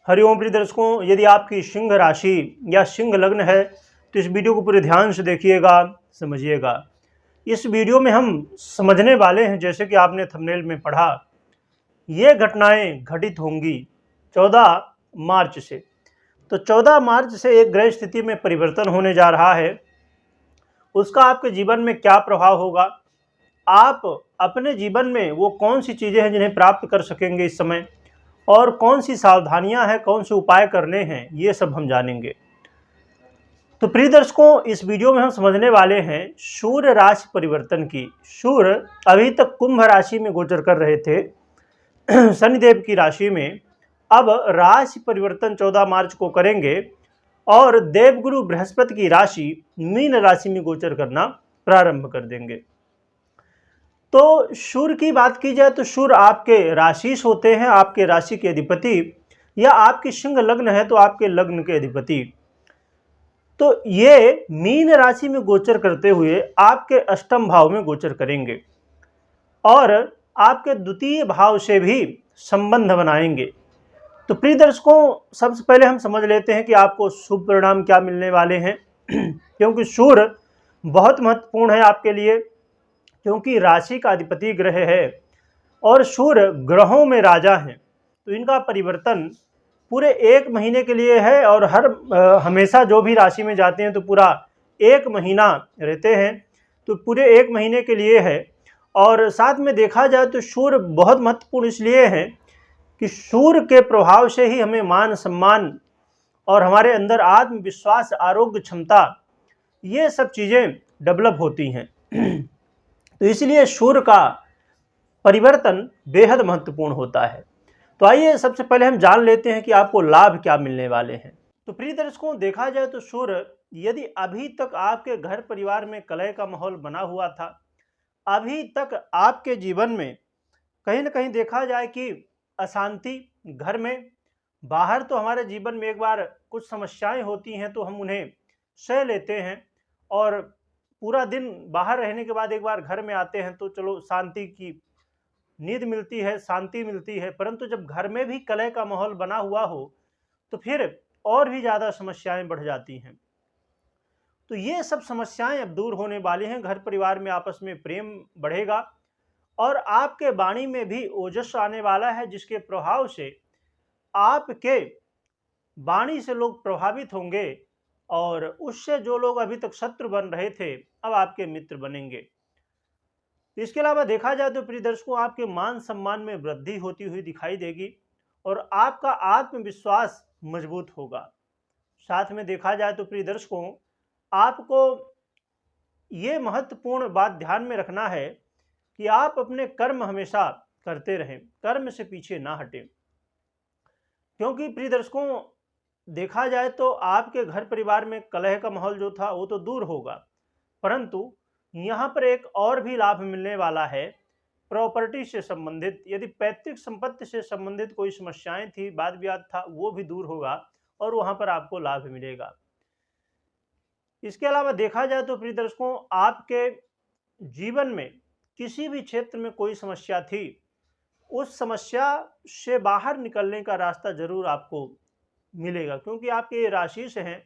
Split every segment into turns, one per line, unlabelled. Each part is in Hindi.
हरिओम प्रिय दर्शकों, यदि आपकी सिंह राशि या सिंह लग्न है तो इस वीडियो को पूरे ध्यान से देखिएगा, समझिएगा। इस वीडियो में हम समझने वाले हैं, जैसे कि आपने थंबनेल में पढ़ा, ये घटनाएं घटित होंगी 14 मार्च से। तो 14 मार्च से एक ग्रह स्थिति में परिवर्तन होने जा रहा है। उसका आपके जीवन में क्या प्रभाव होगा, आप अपने जीवन में वो कौन सी चीज़ें हैं जिन्हें प्राप्त कर सकेंगे इस समय, और कौन सी सावधानियां हैं, कौन से उपाय करने हैं, ये सब हम जानेंगे। तो प्रिय दर्शकों, इस वीडियो में हम समझने वाले हैं सूर्य राशि परिवर्तन की। सूर्य अभी तक कुंभ राशि में गोचर कर रहे थे, शनिदेव की राशि में। अब राशि परिवर्तन 14 मार्च को करेंगे और देवगुरु बृहस्पति की राशि मीन राशि में गोचर करना प्रारंभ कर देंगे। तो सूर्य की बात की जाए तो सूर्य आपके राशिश होते हैं, आपके राशि के अधिपति, या आपकी सिंह लग्न है तो आपके लग्न के अधिपति। तो ये मीन राशि में गोचर करते हुए आपके अष्टम भाव में गोचर करेंगे और आपके द्वितीय भाव से भी संबंध बनाएंगे। तो प्रिय दर्शकों, सबसे पहले हम समझ लेते हैं कि आपको शुभ परिणाम क्या मिलने वाले हैं क्योंकि सूर्य बहुत महत्वपूर्ण है आपके लिए, क्योंकि राशि का अधिपति ग्रह है और सूर्य ग्रहों में राजा हैं। तो इनका परिवर्तन पूरे 1 महीने के लिए है और हमेशा जो भी राशि में जाते हैं तो पूरा 1 महीना रहते हैं, तो पूरे 1 महीने के लिए है। और साथ में देखा जाए तो सूर्य बहुत महत्वपूर्ण इसलिए है कि सूर्य के प्रभाव से ही हमें मान सम्मान और हमारे अंदर आत्मविश्वास, आरोग्य क्षमता, ये सब चीज़ें डेवलप होती हैं। तो इसलिए सूर्य का परिवर्तन बेहद महत्वपूर्ण होता है। तो आइए सबसे पहले हम जान लेते हैं कि आपको लाभ क्या मिलने वाले हैं। तो प्रिय दर्शकों, देखा जाए तो सूर्य यदि अभी तक आपके घर परिवार में कलह का माहौल बना हुआ था, अभी तक आपके जीवन में कहीं ना कहीं देखा जाए कि अशांति घर में, बाहर तो हमारे जीवन में एक बार कुछ समस्याएं होती हैं तो हम उन्हें सह लेते हैं और पूरा दिन बाहर रहने के बाद एक बार घर में आते हैं तो चलो शांति की नींद मिलती है, शांति मिलती है। परंतु जब घर में भी कलह का माहौल बना हुआ हो तो फिर और भी ज़्यादा समस्याएं बढ़ जाती हैं। तो ये सब समस्याएं अब दूर होने वाली हैं, घर परिवार में आपस में प्रेम बढ़ेगा और आपके वाणी में भी ओजस आने वाला है, जिसके प्रभाव से आपके वाणी से लोग प्रभावित होंगे और उससे जो लोग अभी तक शत्रु बन रहे थे अब आपके मित्र बनेंगे। इसके अलावा देखा जाए तो प्रिय दर्शकों, आपके मान सम्मान में वृद्धि होती हुई दिखाई देगी और आपका आत्मविश्वास मजबूत होगा। साथ में देखा जाए तो प्रिय दर्शकों, आपको ये महत्वपूर्ण बात ध्यान में रखना है कि आप अपने कर्म हमेशा करते रहें, कर्म से पीछे ना हटें। क्योंकि प्रिय दर्शकों, देखा जाए तो आपके घर परिवार में कलह का माहौल जो था वो तो दूर होगा, परंतु यहाँ पर एक और भी लाभ मिलने वाला है प्रॉपर्टी से संबंधित। यदि पैतृक संपत्ति से संबंधित कोई समस्याएं थी, वाद विवाद था, वो भी दूर होगा और वहां पर आपको लाभ मिलेगा। इसके अलावा देखा जाए तो प्रिय दर्शकों, आपके जीवन में किसी भी क्षेत्र में कोई समस्या थी, उस समस्या से बाहर निकलने का रास्ता जरूर आपको मिलेगा, क्योंकि आपके ये राशि से हैं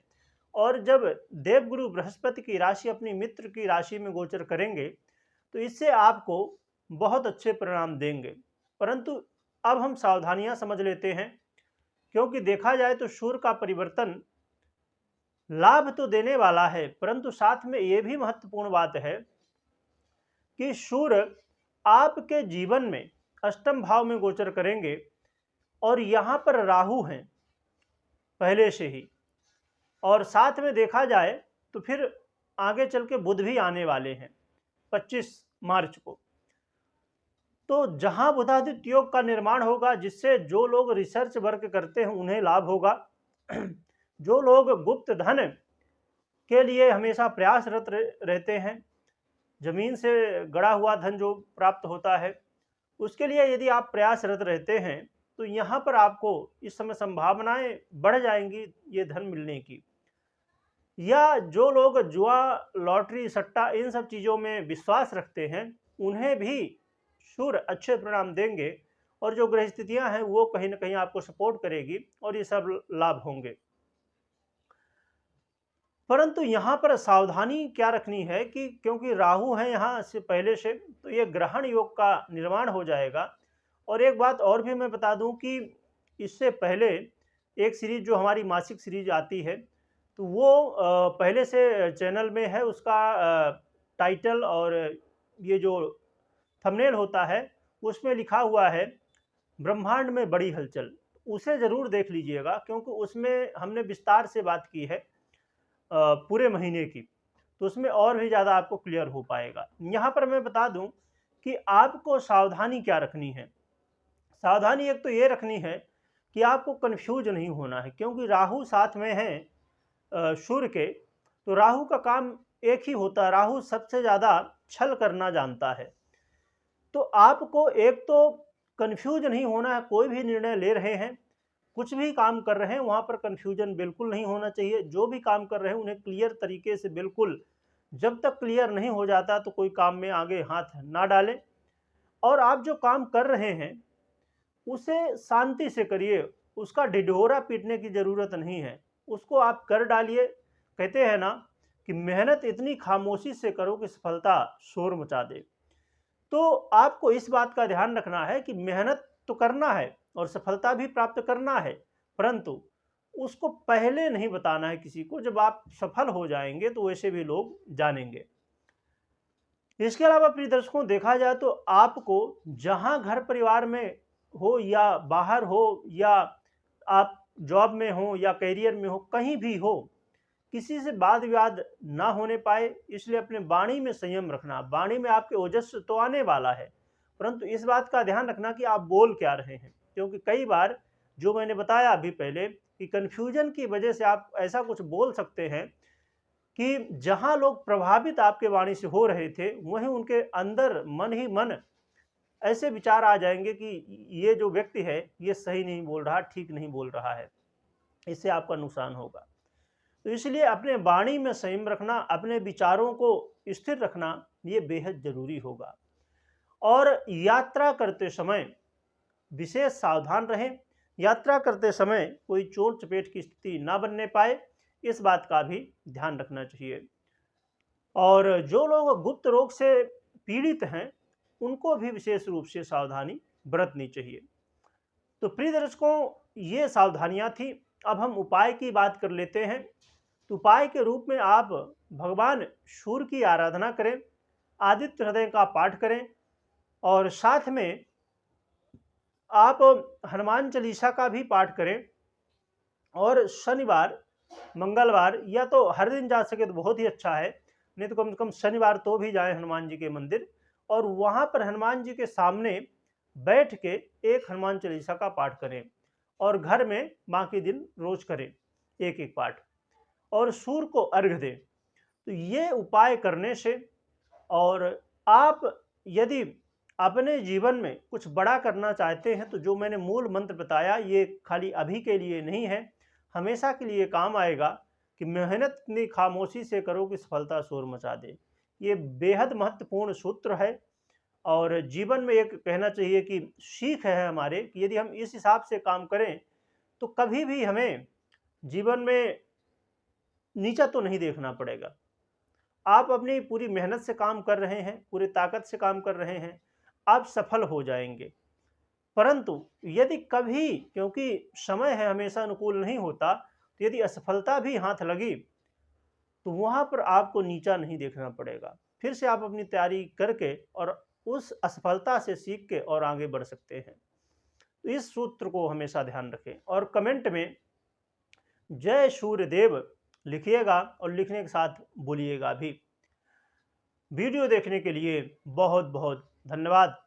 और जब देवगुरु बृहस्पति की राशि अपनी मित्र की राशि में गोचर करेंगे तो इससे आपको बहुत अच्छे परिणाम देंगे। परंतु अब हम सावधानियां समझ लेते हैं, क्योंकि देखा जाए तो सूर्य का परिवर्तन लाभ तो देने वाला है, परंतु साथ में ये भी महत्वपूर्ण बात है कि सूर्य आपके जीवन में अष्टम भाव में गोचर करेंगे और यहाँ पर राहु हैं पहले से ही, और साथ में देखा जाए तो फिर आगे चल के बुध भी आने वाले हैं 25 मार्च को। तो जहां बुधादित्य योग का निर्माण होगा, जिससे जो लोग रिसर्च वर्क करते हैं उन्हें लाभ होगा, जो लोग गुप्त धन के लिए हमेशा प्रयासरत रहते हैं, जमीन से गड़ा हुआ धन जो प्राप्त होता है, उसके लिए यदि आप प्रयासरत रहते हैं तो यहाँ पर आपको इस समय संभावनाएं बढ़ जाएंगी ये धन मिलने की। या जो लोग जुआ, लॉटरी, सट्टा, इन सब चीज़ों में विश्वास रखते हैं, उन्हें भी सूर्य अच्छे परिणाम देंगे और जो ग्रह स्थितियां हैं वो कहीं ना कहीं आपको सपोर्ट करेगी और ये सब लाभ होंगे। परंतु यहाँ पर सावधानी क्या रखनी है कि क्योंकि राहु है यहाँ से पहले से, तो ये ग्रहण योग का निर्माण हो जाएगा। और एक बात और भी मैं बता दूं कि इससे पहले एक सीरीज जो हमारी मासिक सीरीज आती है, तो वो पहले से चैनल में है, उसका टाइटल और ये जो थंबनेल होता है उसमें लिखा हुआ है ब्रह्मांड में बड़ी हलचल। उसे ज़रूर देख लीजिएगा, क्योंकि उसमें हमने विस्तार से बात की है पूरे महीने की, तो उसमें और भी ज़्यादा आपको क्लियर हो पाएगा। यहाँ पर मैं बता दूं कि आपको सावधानी क्या रखनी है। सावधानी एक तो ये रखनी है कि आपको कन्फ्यूज नहीं होना है, क्योंकि राहु साथ में है सूर्य के, तो राहु का काम एक ही होता है, राहु सबसे ज़्यादा छल करना जानता है। तो आपको एक तो कन्फ्यूज नहीं होना है, कोई भी निर्णय ले रहे हैं, कुछ भी काम कर रहे हैं, वहाँ पर कन्फ्यूजन बिल्कुल नहीं होना चाहिए। जो भी काम कर रहे हैं उन्हें क्लियर तरीके से, बिल्कुल जब तक क्लियर नहीं हो जाता तो कोई काम में आगे हाथ ना डालें। और आप जो काम कर रहे हैं उसे शांति से करिए, उसका ढिढोरा पीटने की ज़रूरत नहीं है, उसको आप कर डालिए। कहते हैं ना कि मेहनत इतनी खामोशी से करो कि सफलता शोर मचा दे। तो आपको इस बात का ध्यान रखना है कि मेहनत तो करना है और सफलता भी प्राप्त करना है, परंतु उसको पहले नहीं बताना है किसी को। जब आप सफल हो जाएंगे तो वैसे भी लोग जानेंगे। इसके अलावा प्रिय दर्शकों, देखा जाए तो आपको जहां घर परिवार में हो या बाहर हो या आप जॉब में हो या करियर में हो, कहीं भी हो, किसी से वाद विवाद ना होने पाए, इसलिए अपने वाणी में संयम रखना। वाणी में आपके ओजस्व तो आने वाला है, परंतु इस बात का ध्यान रखना कि आप बोल क्या रहे हैं, क्योंकि कई बार जो मैंने बताया अभी पहले कि कन्फ्यूजन की वजह से आप ऐसा कुछ बोल सकते हैं कि जहां लोग प्रभावित आपके वाणी से हो रहे थे, वहीं उनके अंदर मन ही मन ऐसे विचार आ जाएंगे कि ये जो व्यक्ति है ये सही नहीं बोल रहा, ठीक नहीं बोल रहा है, इससे आपका नुकसान होगा। तो इसलिए अपने वाणी में संयम रखना, अपने विचारों को स्थिर रखना, ये बेहद जरूरी होगा। और यात्रा करते समय विशेष सावधान रहें। यात्रा करते समय कोई चोट चपेट की स्थिति ना बनने पाए, इस बात का भी ध्यान रखना चाहिए। और जो लोग गुप्त रोग से पीड़ित हैं उनको भी विशेष रूप से सावधानी बरतनी चाहिए। तो प्रिय दर्शकों, ये सावधानियां थी। अब हम उपाय की बात कर लेते हैं। तो उपाय के रूप में आप भगवान सूर्य की आराधना करें, आदित्य हृदय का पाठ करें, और साथ में आप हनुमान चालीसा का भी पाठ करें। और शनिवार, मंगलवार, या तो हर दिन जा सके तो बहुत ही अच्छा है, नहीं तो कम से कम शनिवार तो भी जाएं हनुमान जी के मंदिर, और वहाँ पर हनुमान जी के सामने बैठ के एक हनुमान चालीसा का पाठ करें, और घर में बाकी दिन रोज करें एक एक पाठ, और सूर्य को अर्घ्य दें। तो ये उपाय करने से, और आप यदि अपने जीवन में कुछ बड़ा करना चाहते हैं तो जो मैंने मूल मंत्र बताया ये खाली अभी के लिए नहीं है, हमेशा के लिए काम आएगा कि मेहनत इतनी खामोशी से करो कि सफलता शोर मचा दे। ये बेहद महत्वपूर्ण सूत्र है, और जीवन में एक कहना चाहिए कि सीख है हमारे कि यदि हम इस हिसाब से काम करें तो कभी भी हमें जीवन में नीचा तो नहीं देखना पड़ेगा। आप अपनी पूरी मेहनत से काम कर रहे हैं, पूरी ताकत से काम कर रहे हैं, आप सफल हो जाएंगे। परंतु यदि कभी, क्योंकि समय है हमेशा अनुकूल नहीं होता, तो यदि असफलता भी हाथ लगी तो वहाँ पर आपको नीचा नहीं देखना पड़ेगा। फिर से आप अपनी तैयारी करके और उस असफलता से सीख के और आगे बढ़ सकते हैं। तो इस सूत्र को हमेशा ध्यान रखें, और कमेंट में जय सूर्यदेव लिखिएगा, और लिखने के साथ बोलिएगा भी। वीडियो देखने के लिए बहुत बहुत धन्यवाद।